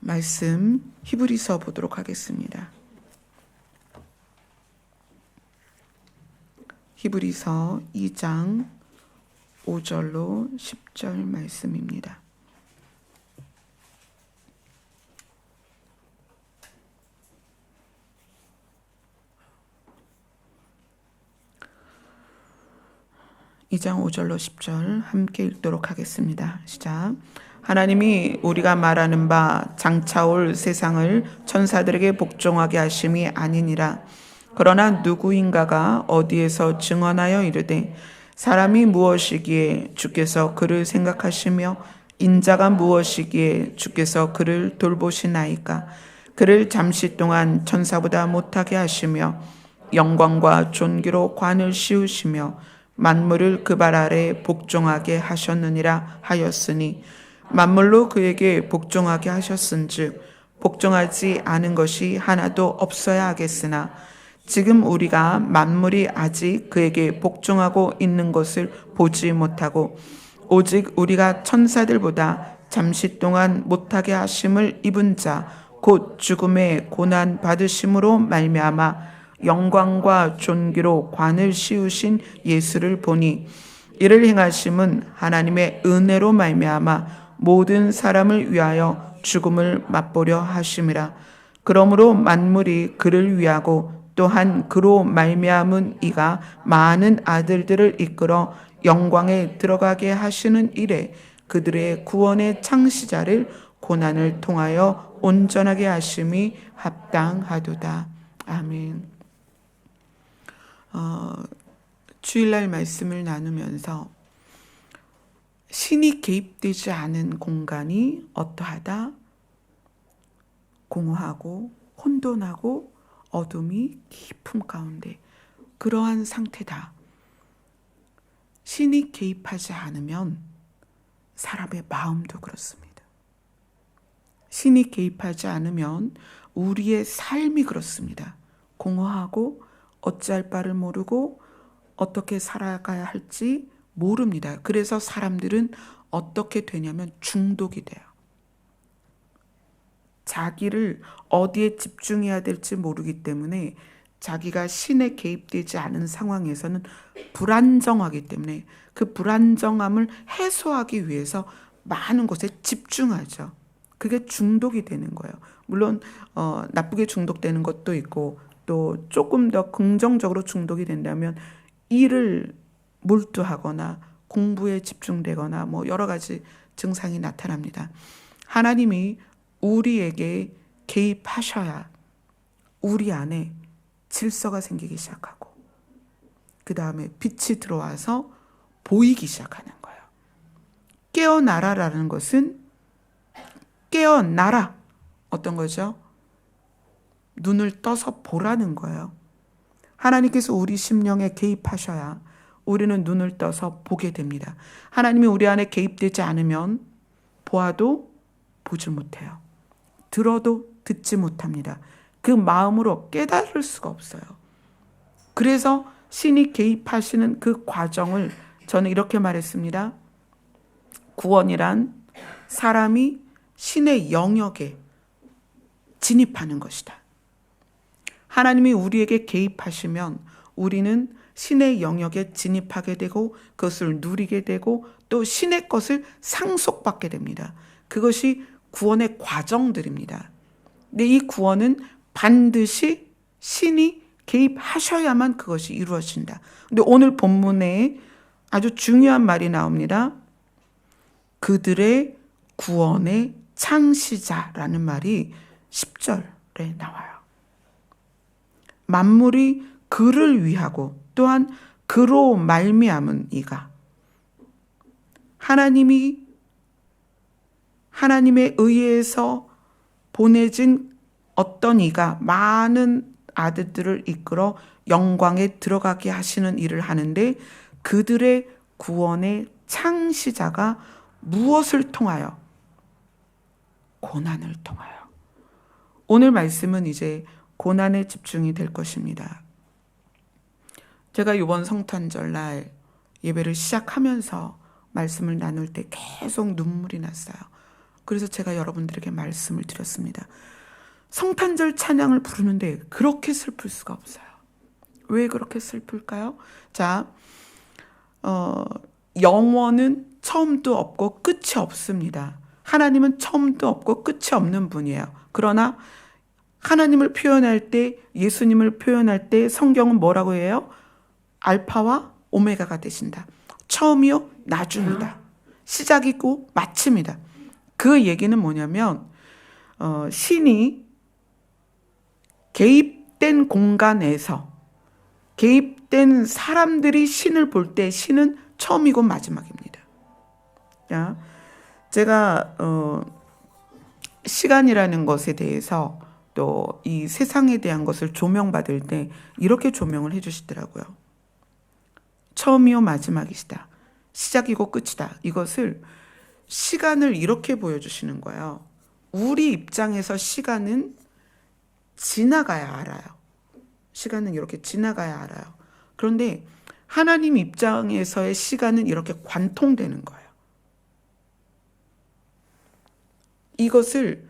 말씀 히브리서 보도록 하겠습니다. 히브리서 2장 5절로 10절 말씀입니다. 이 장 5절로 10절 함께 읽도록 하겠습니다. 시작. 하나님이 우리가 말하는 바 장차올 세상을 천사들에게 복종하게 하심이 아니니라. 그러나 누구인가가 어디에서 증언하여 이르되 사람이 무엇이기에 주께서 그를 생각하시며 인자가 무엇이기에 주께서 그를 돌보시나이까. 그를 잠시 동안 천사보다 못하게 하시며 영광과 존귀로 관을 씌우시며 만물을 그 발 아래 복종하게 하셨느니라 하였으니 만물로 그에게 복종하게 하셨은즉 복종하지 않은 것이 하나도 없어야 하겠으나 지금 우리가 만물이 아직 그에게 복종하고 있는 것을 보지 못하고 오직 우리가 천사들보다 잠시 동안 못하게 하심을 입은 자 곧 죽음의 고난 받으심으로 말미암아 영광과 존귀로 관을 씌우신 예수를 보니 이를 행하심은 하나님의 은혜로 말미암아 모든 사람을 위하여 죽음을 맛보려 하심이라. 그러므로 만물이 그를 위하고 또한 그로 말미암은 이가 많은 아들들을 이끌어 영광에 들어가게 하시는 일에 그들의 구원의 창시자를 고난을 통하여 온전하게 하심이 합당하도다. 아멘. 주일날 말씀을 나누면서 신이 개입되지 않은 공간이 어떠하다? 공허하고 혼돈하고 어둠이 깊음 가운데 그러한 상태다. 신이 개입하지 않으면 사람의 마음도 그렇습니다. 신이 개입하지 않으면 우리의 삶이 그렇습니다. 공허하고 어찌할 바를 모르고 어떻게 살아가야 할지 모릅니다. 그래서 사람들은 어떻게 되냐면 중독이 돼요. 자기를 어디에 집중해야 될지 모르기 때문에 자기가 신에 개입되지 않은 상황에서는 불안정하기 때문에 그 불안정함을 해소하기 위해서 많은 곳에 집중하죠. 그게 중독이 되는 거예요. 물론 나쁘게 중독되는 것도 있고 또 조금 더 긍정적으로 중독이 된다면 일을 몰두하거나 공부에 집중되거나 뭐 여러 가지 증상이 나타납니다. 하나님이 우리에게 개입하셔야 우리 안에 질서가 생기기 시작하고 그 다음에 빛이 들어와서 보이기 시작하는 거예요. 깨어나라라는 것은 깨어나라. 어떤 거죠? 눈을 떠서 보라는 거예요. 하나님께서 우리 심령에 개입하셔야 우리는 눈을 떠서 보게 됩니다. 하나님이 우리 안에 개입되지 않으면 보아도 보지 못해요. 들어도 듣지 못합니다. 그 마음으로 깨달을 수가 없어요. 그래서 신이 개입하시는 그 과정을 저는 이렇게 말했습니다. 구원이란 사람이 신의 영역에 진입하는 것이다. 하나님이 우리에게 개입하시면 우리는 신의 영역에 진입하게 되고 그것을 누리게 되고 또 신의 것을 상속받게 됩니다. 그것이 구원의 과정들입니다. 근데 이 구원은 반드시 신이 개입하셔야만 그것이 이루어진다. 근데 오늘 본문에 아주 중요한 말이 나옵니다. 그들의 구원의 창시자라는 말이 10절에 나와요. 만물이 그를 위하고 또한 그로 말미암은 이가 하나님의 의해서 보내진 어떤 이가 많은 아들들을 이끌어 영광에 들어가게 하시는 일을 하는데 그들의 구원의 창시자가 무엇을 통하여? 고난을 통하여. 오늘 말씀은 이제 고난에 집중이 될 것입니다. 제가 이번 성탄절날 예배를 시작하면서 말씀을 나눌 때 계속 눈물이 났어요. 그래서 제가 여러분들에게 말씀을 드렸습니다. 성탄절 찬양을 부르는데 그렇게 슬플 수가 없어요. 왜 그렇게 슬플까요? 자, 영원은 처음도 없고 끝이 없습니다. 하나님은 처음도 없고 끝이 없는 분이에요. 그러나 하나님을 표현할 때, 예수님을 표현할 때 성경은 뭐라고 해요? 알파와 오메가가 되신다. 처음이요 나중이다. 시작이고 마침이다. 그 얘기는 뭐냐면 신이 개입된 공간에서 개입된 사람들이 신을 볼 때 신은 처음이고 마지막입니다. 자, 제가 시간이라는 것에 대해서 또 이 세상에 대한 것을 조명받을 때 이렇게 조명을 해주시더라고요. 처음이요 마지막이시다. 시작이고 끝이다. 이것을 시간을 이렇게 보여주시는 거예요. 우리 입장에서 시간은 지나가야 알아요. 시간은 이렇게 지나가야 알아요. 그런데 하나님 입장에서의 시간은 이렇게 관통되는 거예요. 이것을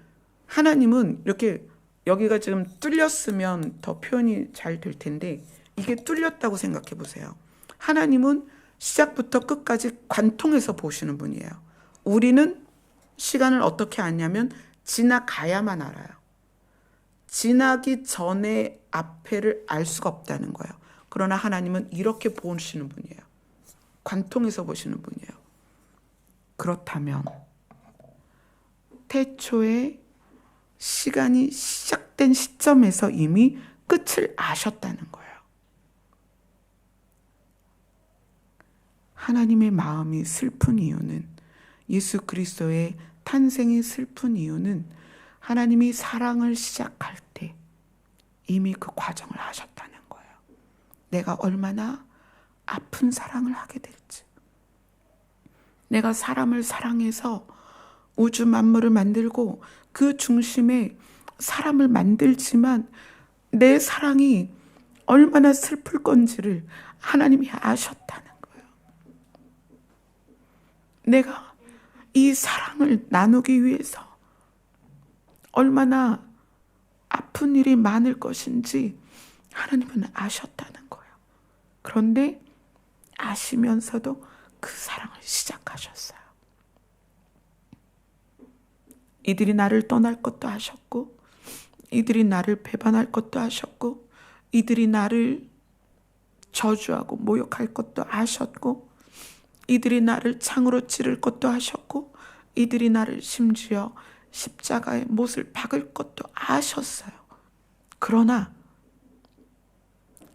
하나님은 이렇게 여기가 지금 뚫렸으면 더 표현이 잘 될 텐데 이게 뚫렸다고 생각해 보세요. 하나님은 시작부터 끝까지 관통해서 보시는 분이에요. 우리는 시간을 어떻게 아냐면 지나가야만 알아요. 지나기 전에 앞에를 알 수가 없다는 거예요. 그러나 하나님은 이렇게 보시는 분이에요. 관통해서 보시는 분이에요. 그렇다면 태초에 시간이 시작된 시점에서 이미 끝을 아셨다는 거예요. 하나님의 마음이 슬픈 이유는, 예수 그리스도의 탄생이 슬픈 이유는 하나님이 사랑을 시작할 때 이미 그 과정을 하셨다는 거예요. 내가 얼마나 아픈 사랑을 하게 될지, 내가 사람을 사랑해서 우주 만물을 만들고 그 중심에 사람을 만들지만 내 사랑이 얼마나 슬플 건지를 하나님이 아셨다는 거예요. 내가 이 사랑을 나누기 위해서 얼마나 아픈 일이 많을 것인지 하나님은 아셨다는 거예요. 그런데 아시면서도 그 사랑을 시작하셨어요. 이들이 나를 떠날 것도 아셨고, 이들이 나를 배반할 것도 아셨고, 이들이 나를 저주하고 모욕할 것도 아셨고, 이들이 나를 창으로 찌를 것도 아셨고, 이들이 나를 심지어 십자가에 못을 박을 것도 아셨어요. 그러나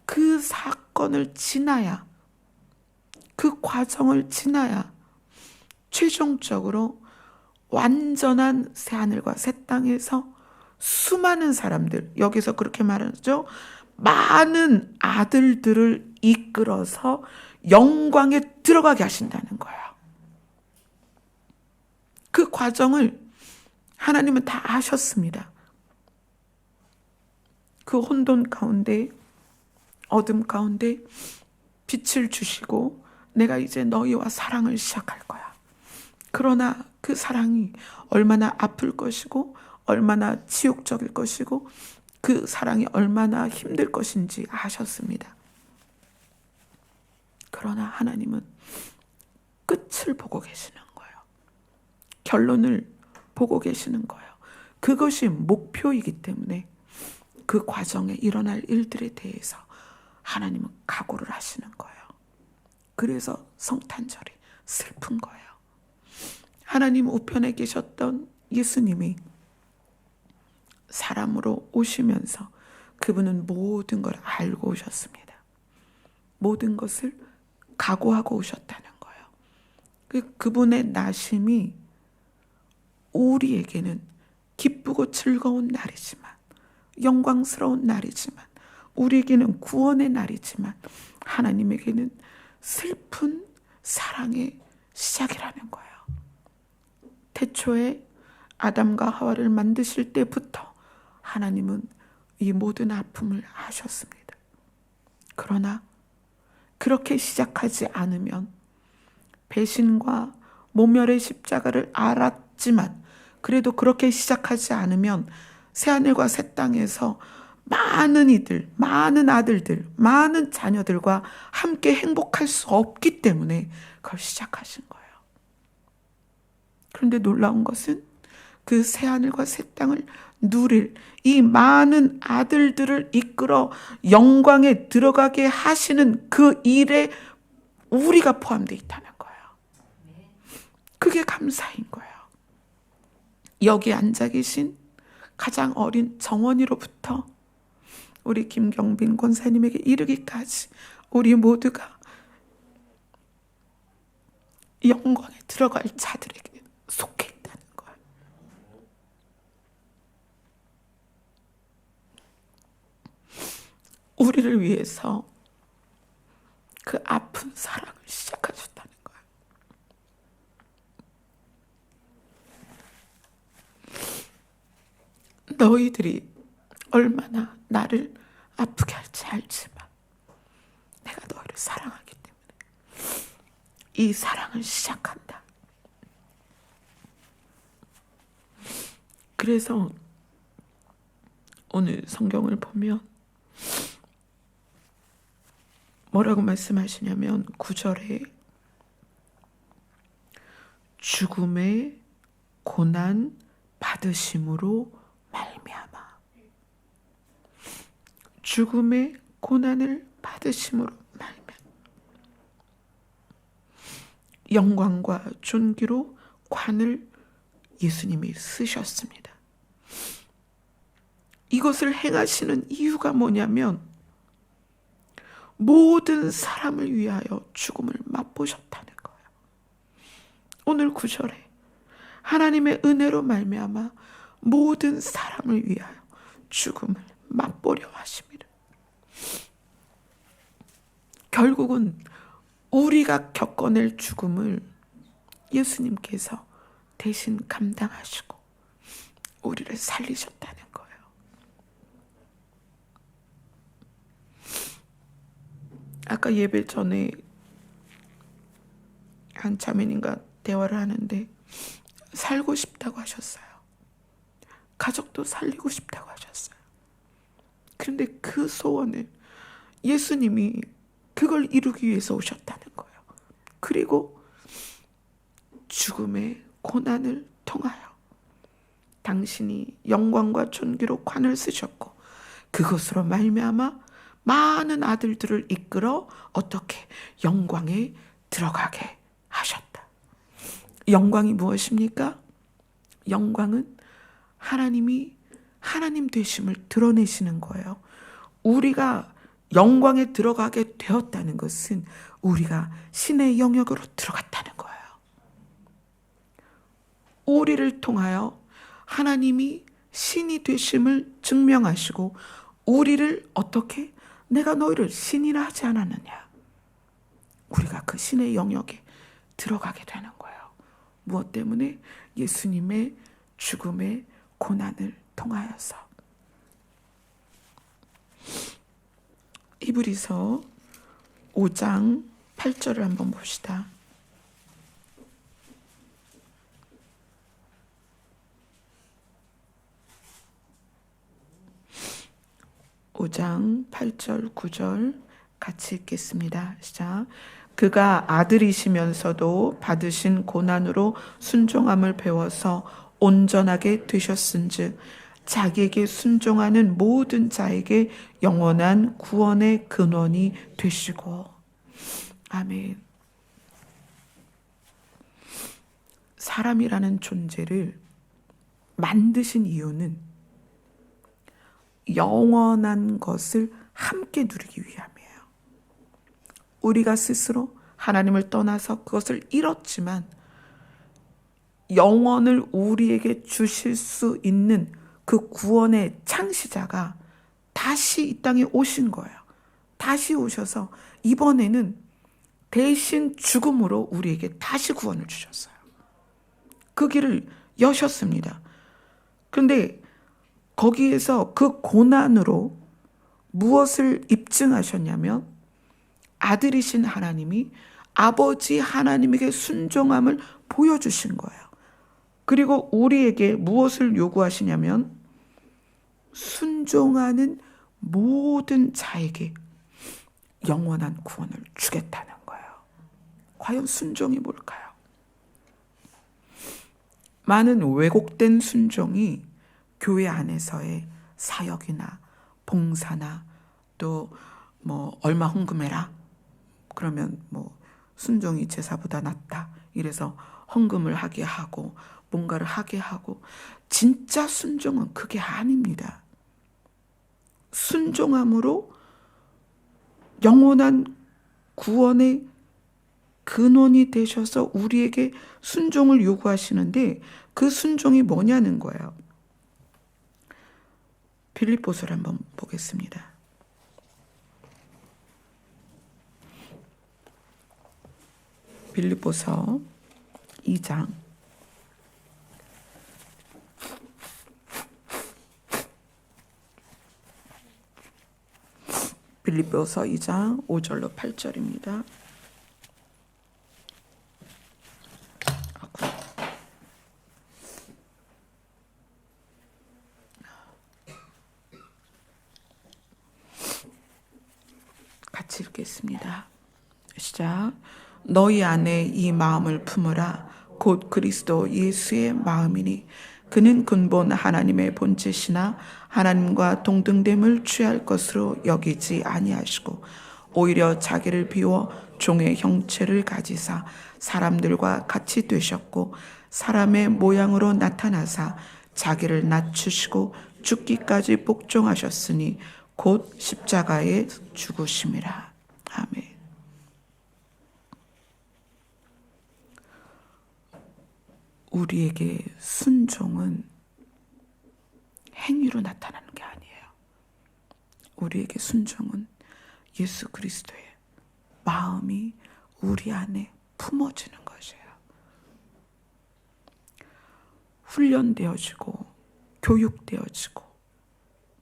그 사건을 지나야, 그 과정을 지나야 최종적으로 완전한 새하늘과 새 땅에서 수많은 사람들, 여기서 그렇게 말하죠. 많은 아들들을 이끌어서 영광에 들어가게 하신다는 거예요. 그 과정을 하나님은 다 아셨습니다. 그 혼돈 가운데, 어둠 가운데 빛을 주시고 내가 이제 너희와 사랑을 시작할 거야. 그러나 그 사랑이 얼마나 아플 것이고 얼마나 지옥적일 것이고 그 사랑이 얼마나 힘들 것인지 아셨습니다. 그러나 하나님은 끝을 보고 계시는 거예요. 결론을 보고 계시는 거예요. 그것이 목표이기 때문에 그 과정에 일어날 일들에 대해서 하나님은 각오를 하시는 거예요. 그래서 성탄절이 슬픈 거예요. 하나님 우편에 계셨던 예수님이 사람으로 오시면서 그분은 모든 걸 알고 오셨습니다. 모든 것을 각오하고 오셨다는 거예요. 그분의 나심이 우리에게는 기쁘고 즐거운 날이지만, 영광스러운 날이지만, 우리에게는 구원의 날이지만 하나님에게는 슬픈 사랑의 시작이라는 거예요. 태초에 아담과 하와를 만드실 때부터 하나님은 이 모든 아픔을 아셨습니다. 그러나 그렇게 시작하지 않으면 배신과 모멸의 십자가를 알았지만 그래도 그렇게 시작하지 않으면 새하늘과 새 땅에서 많은 이들, 많은 아들들, 많은 자녀들과 함께 행복할 수 없기 때문에 그걸 시작하신 거예요. 그런데 놀라운 것은 그 새하늘과 새 땅을 누릴 이 많은 아들들을 이끌어 영광에 들어가게 하시는 그 일에 우리가 포함되어 있다는 거예요. 그게 감사인 거예요. 여기 앉아 계신 가장 어린 정원이로부터 우리 김경빈 권사님에게 이르기까지 우리 모두가 영광에 들어갈 자들에게 속해 있다는 거예요. 우리를 위해서 그 아픈 사랑을 시작하셨다는 거예요. 너희들이 얼마나 나를 아프게 할지 알지만 내가 너희를 사랑하기 때문에 이 사랑을 시작한다. 그래서 오늘 성경을 보면 뭐라고 말씀하시냐면 9절에 죽음의 고난 받으심으로 말미암아, 죽음의 고난을 받으심으로 말미암아 영광과 존귀로 관을 예수님이 쓰셨습니다. 이것을 행하시는 이유가 뭐냐면 모든 사람을 위하여 죽음을 맛보셨다는 거예요. 오늘 9절에 하나님의 은혜로 말미암아 모든 사람을 위하여 죽음을 맛보려 하십니다. 결국은 우리가 겪어낼 죽음을 예수님께서 대신 감당하시고 우리를 살리셨다는 거예요. 아까 예배 전에 한 자매님과 대화를 하는데 살고 싶다고 하셨어요. 가족도 살리고 싶다고 하셨어요. 그런데 그 소원을 예수님이 그걸 이루기 위해서 오셨다는 거예요. 그리고 죽음의 고난을 통하여 당신이 영광과 존귀로 관을 쓰셨고 그것으로 말미암아 많은 아들들을 이끌어 어떻게 영광에 들어가게 하셨다. 영광이 무엇입니까? 영광은 하나님이 하나님 되심을 드러내시는 거예요. 우리가 영광에 들어가게 되었다는 것은 우리가 신의 영역으로 들어갔다는 거예요. 우리를 통하여 하나님이 신이 되심을 증명하시고 우리를 어떻게 내가 너희를 신이라 하지 않았느냐. 우리가 그 신의 영역에 들어가게 되는 거예요. 무엇 때문에? 예수님의 죽음의 고난을 통하여서. 히브리서 5장 8절을 한번 봅시다. 5장 8절 9절 같이 읽겠습니다. 시작. 그가 아들이시면서도 받으신 고난으로 순종함을 배워서 온전하게 되셨은즉 자기에게 순종하는 모든 자에게 영원한 구원의 근원이 되시고. 아멘. 사람이라는 존재를 만드신 이유는 영원한 것을 함께 누리기 위함이에요. 우리가 스스로 하나님을 떠나서 그것을 잃었지만 영원을 우리에게 주실 수 있는 그 구원의 창시자가 다시 이 땅에 오신 거예요. 다시 오셔서 이번에는 대신 죽음으로 우리에게 다시 구원을 주셨어요. 그 길을 여셨습니다. 그런데 거기에서 그 고난으로 무엇을 입증하셨냐면 아들이신 하나님이 아버지 하나님에게 순종함을 보여주신 거예요. 그리고 우리에게 무엇을 요구하시냐면 순종하는 모든 자에게 영원한 구원을 주겠다는 거예요. 과연 순종이 뭘까요? 많은 왜곡된 순종이 교회 안에서의 사역이나 봉사나 또 얼마 헌금해라. 그러면 순종이 제사보다 낫다. 이래서 헌금을 하게 하고 뭔가를 하게 하고, 진짜 순종은 그게 아닙니다. 순종함으로 영원한 구원의 근원이 되셔서 우리에게 순종을 요구하시는데, 그 순종이 뭐냐는 거예요. 빌립보서를 한번 보겠습니다. 빌립보서 2장 5절로 8절입니다. 같이 읽겠습니다. 시작. 너희 안에 이 마음을 품으라. 곧 그리스도 예수의 마음이니 그는 근본 하나님의 본체시나 하나님과 동등됨을 취할 것으로 여기지 아니하시고 오히려 자기를 비워 종의 형체를 가지사 사람들과 같이 되셨고 사람의 모양으로 나타나사 자기를 낮추시고 죽기까지 복종하셨으니 곧 십자가에 죽으심이라. 아멘. 우리에게 순종은 행위로 나타나는 게 아니에요. 우리에게 순종은 예수 그리스도의 마음이 우리 안에 품어지는 것이에요. 훈련되어지고 교육되어지고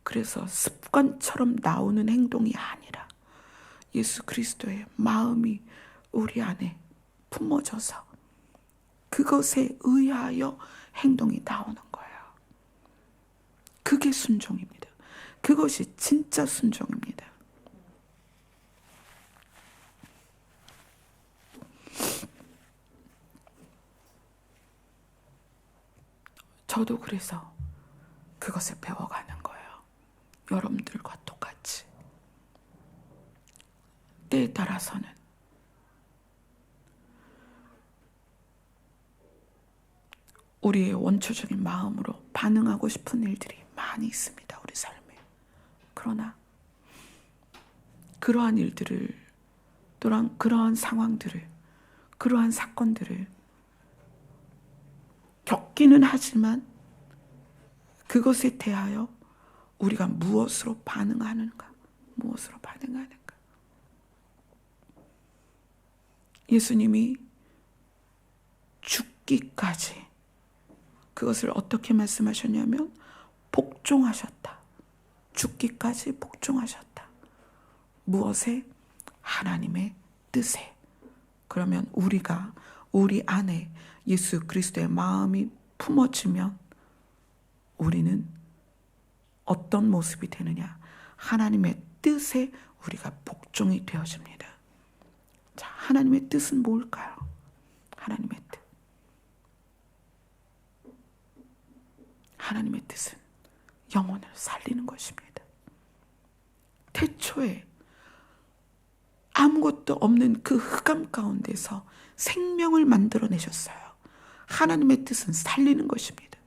그래서 습관처럼 나오는 행동이 아니라 예수 그리스도의 마음이 우리 안에 품어져서 그것에 의하여 행동이 나오는 거예요. 그게 순종입니다. 그것이 진짜 순종입니다. 저도 그래서 그것을 배워가는 거예요. 여러분들과 똑같이. 때에 따라서는 우리의 원초적인 마음으로 반응하고 싶은 일들이 많이 있습니다. 우리 삶에. 그러나 그러한 일들을, 또한 그러한 상황들을, 그러한 사건들을 겪기는 하지만 그것에 대하여 우리가 무엇으로 반응하는가? 무엇으로 반응하는가? 예수님이 죽기까지 그것을 어떻게 말씀하셨냐면 복종하셨다. 죽기까지 복종하셨다. 무엇에? 하나님의 뜻에. 그러면 우리가 우리 안에 예수 그리스도의 마음이 품어지면 우리는 어떤 모습이 되느냐? 하나님의 뜻에 우리가 복종이 되어집니다. 자, 하나님의 뜻은 뭘까요? 하나님의 뜻. 하나님의 뜻은 영혼을 살리는 것입니다. 태초에 아무것도 없는 그 흑암 가운데서 생명을 만들어내셨어요. 하나님의 뜻은 살리는 것입니다.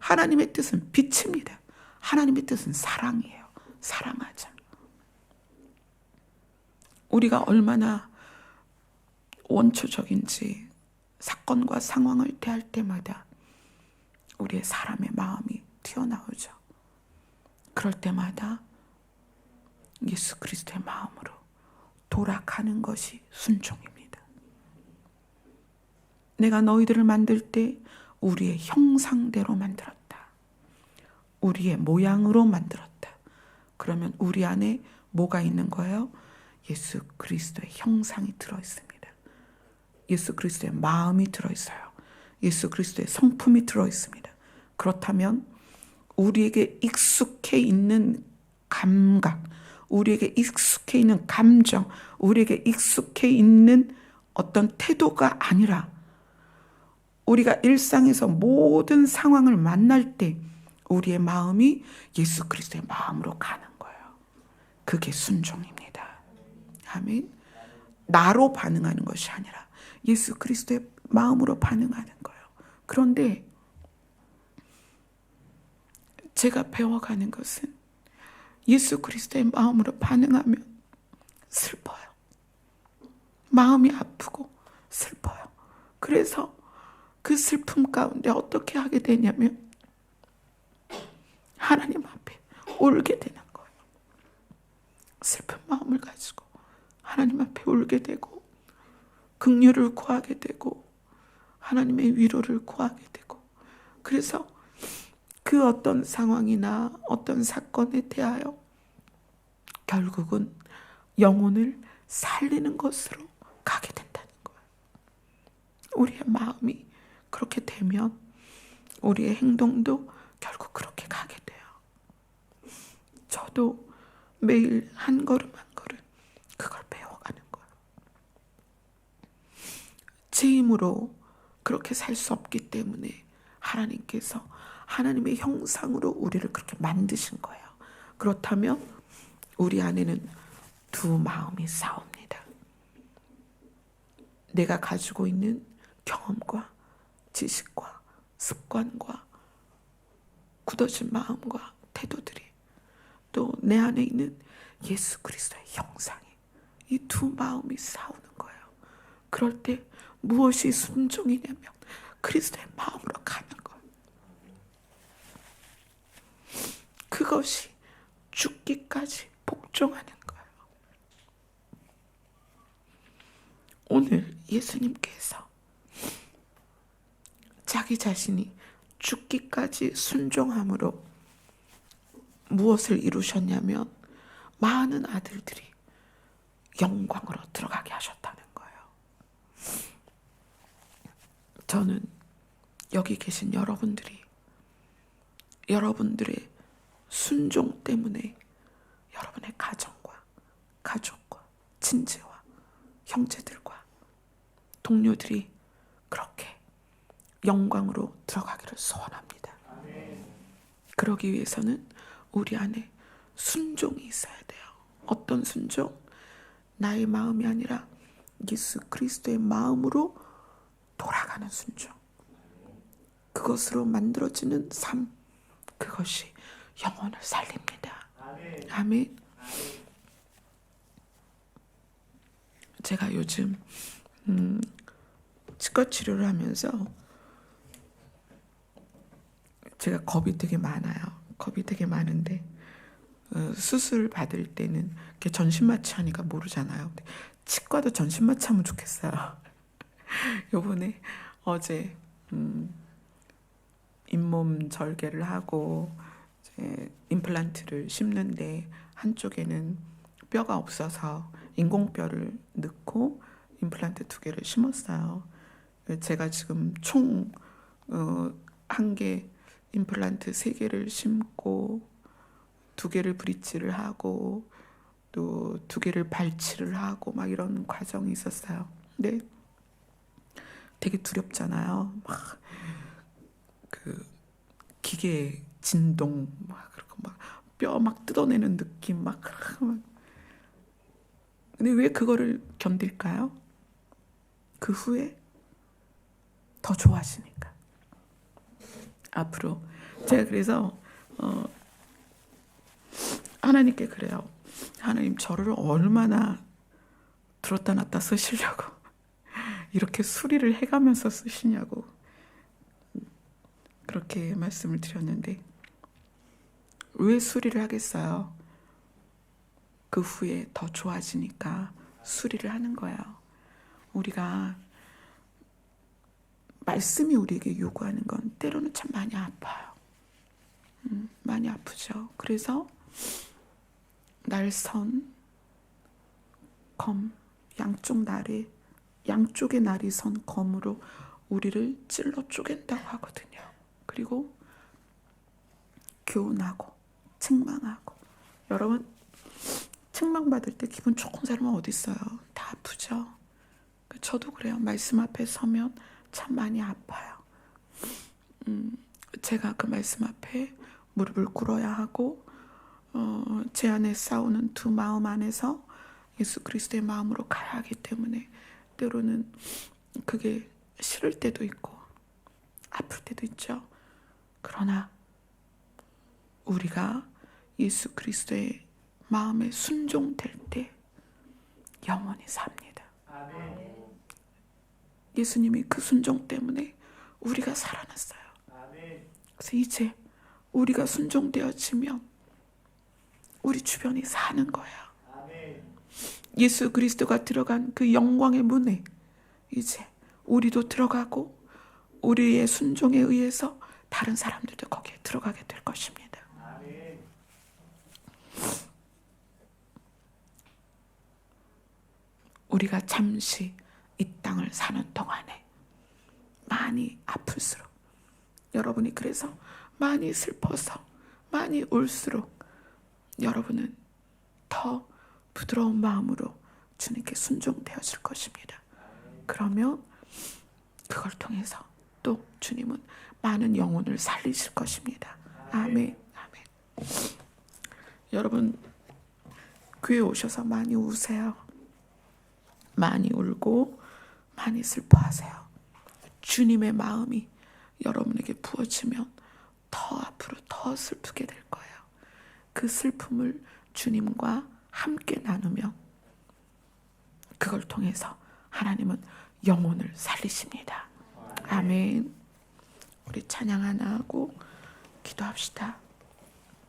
하나님의 뜻은 빛입니다. 하나님의 뜻은 사랑이에요. 사랑하자. 우리가 얼마나 원초적인지 사건과 상황을 대할 때마다 우리의 사람의 마음이 튀어나오죠. 그럴 때마다 예수 그리스도의 마음으로 돌아가는 것이 순종입니다. 내가 너희들을 만들 때 우리의 형상대로 만들었다. 우리의 모양으로 만들었다. 그러면 우리 안에 뭐가 있는 거예요? 예수 그리스도의 형상이 들어있습니다. 예수 그리스도의 마음이 들어있어요. 예수 그리스도의 성품이 들어있습니다. 그렇다면 우리에게 익숙해 있는 감각, 우리에게 익숙해 있는 감정, 우리에게 익숙해 있는 어떤 태도가 아니라 우리가 일상에서 모든 상황을 만날 때 우리의 마음이 예수 그리스도의 마음으로 가는 거예요. 그게 순종입니다. 아멘. 나로 반응하는 것이 아니라 예수 그리스도의 마음으로 반응하는 거예요. 그런데 제가 배워가는 것은 예수 그리스도의 마음으로 반응하면 슬퍼요. 마음이 아프고 슬퍼요. 그래서 그 슬픔 가운데 어떻게 하게 되냐면 하나님 앞에 울게 되는 거예요. 슬픈 마음을 가지고 하나님 앞에 울게 되고 긍휼을 구하게 되고 하나님의 위로를 구하게 되고, 그래서 그 어떤 상황이나 어떤 사건에 대하여 결국은 영혼을 살리는 것으로 가게 된다는 거예요. 우리의 마음이 그렇게 되면 우리의 행동도 결국 그렇게 가게 돼요. 저도 매일 한 걸음 한 걸음 그걸 배워가는 거예요. 제 힘으로 그렇게 살 수 없기 때문에 하나님께서 하나님의 형상으로 우리를 그렇게 만드신 거예요. 그렇다면 우리 안에는 두 마음이 싸웁니다. 내가 가지고 있는 경험과 지식과 습관과 굳어진 마음과 태도들이, 또 내 안에 있는 예수 그리스도의 형상이, 이 두 마음이 싸우는 거예요. 그럴 때 무엇이 순종이냐면 그리스도의 마음으로 가는 거예요. 그것이 죽기까지 복종하는 거예요. 오늘 예수님께서 자기 자신이 죽기까지 순종함으로 무엇을 이루셨냐면 많은 아들들이 영광으로 들어가게 하셨다는 거예요. 저는 여기 계신 여러분들의 순종 때문에 여러분의 가정과 가족과 친지와 형제들과 동료들이 그렇게 영광으로 들어가기를 소원합니다. 그러기 위해서는 우리 안에 순종이 있어야 돼요. 어떤 순종? 나의 마음이 아니라 예수 그리스도의 마음으로 돌아가는 순종. 그것으로 만들어지는 삶, 그것이 영혼을 살립니다. 아멘. 제가 요즘 치과 치료를 하면서 제가 겁이 되게 많아요. 겁이 되게 많은데 수술 받을 때는 전신마취 하니까 모르잖아요. 근데 치과도 전신마취 하면 좋겠어요. 요번에 어제 잇몸 절개를 하고 이제 임플란트를 심는데 한쪽에는 뼈가 없어서 인공뼈를 넣고 임플란트 2개를 심었어요. 제가 지금 총 1개 임플란트 3개를 심고 2개를 브릿지를 하고 또 2개를 발치를 하고 막 이런 과정이 있었어요. 근데 되게 두렵잖아요. 막 그 기계 진동 막 그렇고 막 뼈 막 뜯어내는 느낌 막. 근데 왜 그거를 견딜까요? 그 후에 더 좋아지니까. 앞으로 제가 그래서 하나님께 그래요. 하나님, 저를 얼마나 들었다 놨다 쓰시려고 이렇게 수리를 해가면서 쓰시냐고 그렇게 말씀을 드렸는데, 왜 수리를 하겠어요? 그 후에 더 좋아지니까 수리를 하는 거예요. 우리가 말씀이 우리에게 요구하는 건 때로는 참 많이 아파요. 많이 아프죠. 그래서 날선 검, 양쪽에 날이 선 검으로 우리를 찔러 쪼갠다고 하거든요. 그리고 교훈하고 책망하고. 여러분, 책망받을 때 기분 좋은 사람은 어디 있어요? 다 아프죠. 저도 그래요. 말씀 앞에 서면 참 많이 아파요. 제가 그 말씀 앞에 무릎을 꿇어야 하고 제 안에 싸우는 두 마음 안에서 예수 그리스도의 마음으로 가야 하기 때문에 때로는 그게 싫을 때도 있고 아플 때도 있죠. 그러나 우리가 예수 그리스도의 마음에 순종될 때 영원히 삽니다. 아멘. 예수님이 그 순종 때문에 우리가 살아났어요. 아멘. 그래서 이제 우리가 순종되어지면 우리 주변이 사는 거예요. 아멘. 예수 그리스도가 들어간 그 영광의 문에 이제 우리도 들어가고 우리의 순종에 의해서 다른 사람들도 거기에 들어가게 될 것입니다. 아멘. 우리가 잠시 이 땅을 사는 동안에 많이 아플수록 여러분이 그래서 많이 슬퍼서 많이 울수록 여러분은 더 부드러운 마음으로 주님께 순종되어질 것입니다. 그러면 그걸 통해서 또 주님은 많은 영혼을 살리실 것입니다. 아멘. 아멘. 여러분, 교회 오셔서 많이 우세요. 많이 울고 많이 슬퍼하세요. 주님의 마음이 여러분에게 부어지면 더 앞으로 더 슬프게 될 거예요. 그 슬픔을 주님과 함께 나누면 그걸 통해서 하나님은 영혼을 살리십니다. 아멘. 우리 찬양 하나 하고 기도합시다.